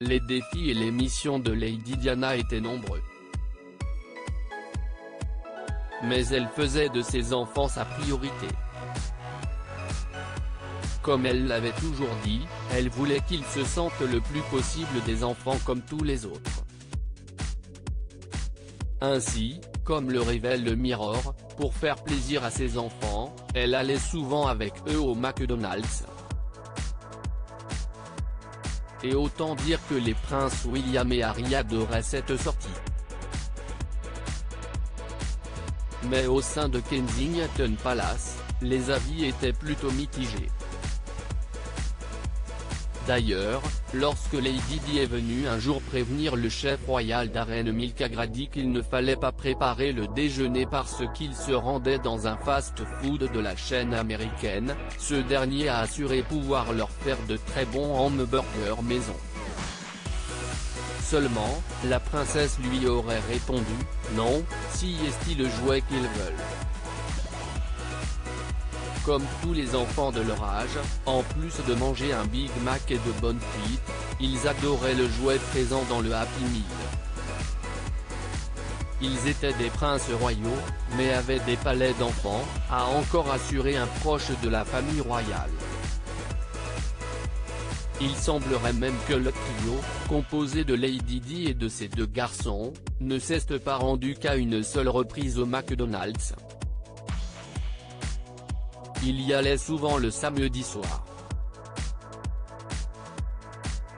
les défis et les missions de Lady Diana étaient nombreux. Mais elle faisait de ses enfants sa priorité. Comme elle l'avait toujours dit, elle voulait qu'ils se sentent le plus possible des enfants comme tous les autres. Ainsi, comme le révèle le Mirror, pour faire plaisir à ses enfants, elle allait souvent avec eux au McDonald's. Et autant dire que les princes William et Harry adoraient cette sortie. Mais au sein de Kensington Palace, les avis étaient plutôt mitigés. D'ailleurs, lorsque Lady Di est venue un jour prévenir le chef royal d'Arène Milk Grady qu'il ne fallait pas préparer le déjeuner parce qu'il se rendait dans un fast-food de la chaîne américaine, ce dernier a assuré pouvoir leur faire de très bons hamburgers maison. Seulement, la princesse lui aurait répondu « Non, si est-il le jouet qu'ils veulent ». Comme tous les enfants de leur âge, en plus de manger un Big Mac et de bonnes frites, ils adoraient le jouet présent dans le Happy Meal. Ils étaient des princes royaux, mais avaient des palais d'enfants, a encore assuré un proche de la famille royale. Il semblerait même que le trio, composé de Lady Di et de ses deux garçons, ne s'est pas rendu qu'à une seule reprise au McDonald's. Il y allait souvent le samedi soir.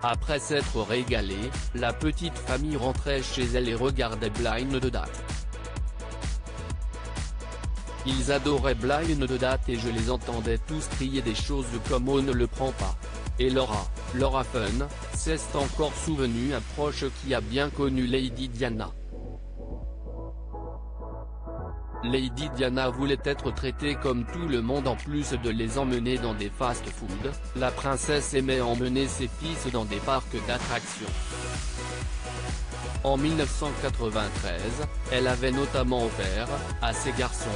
Après s'être régalée, la petite famille rentrait chez elle et regardait Blind Date. Ils adoraient Blind Date et je les entendais tous crier des choses comme on ne le prend pas. Et Laura Fun, s'est encore souvenu un proche qui a bien connu Lady Diana. Lady Diana voulait être traitée comme tout le monde en plus de les emmener dans des fast-food, la princesse aimait emmener ses fils dans des parcs d'attractions. En 1993, elle avait notamment offert, à ses garçons,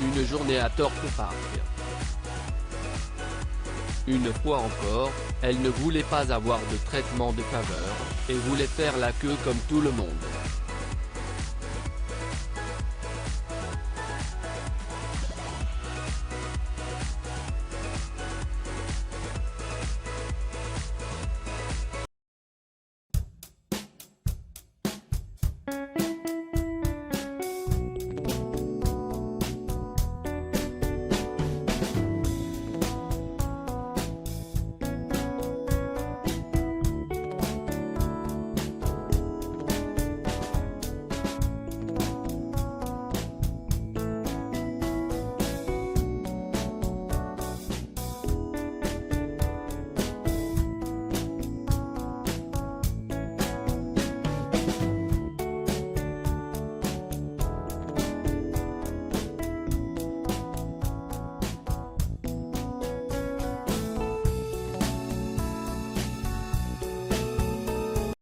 une journée à Thorpe Park. Une fois encore, elle ne voulait pas avoir de traitement de faveur, et voulait faire la queue comme tout le monde.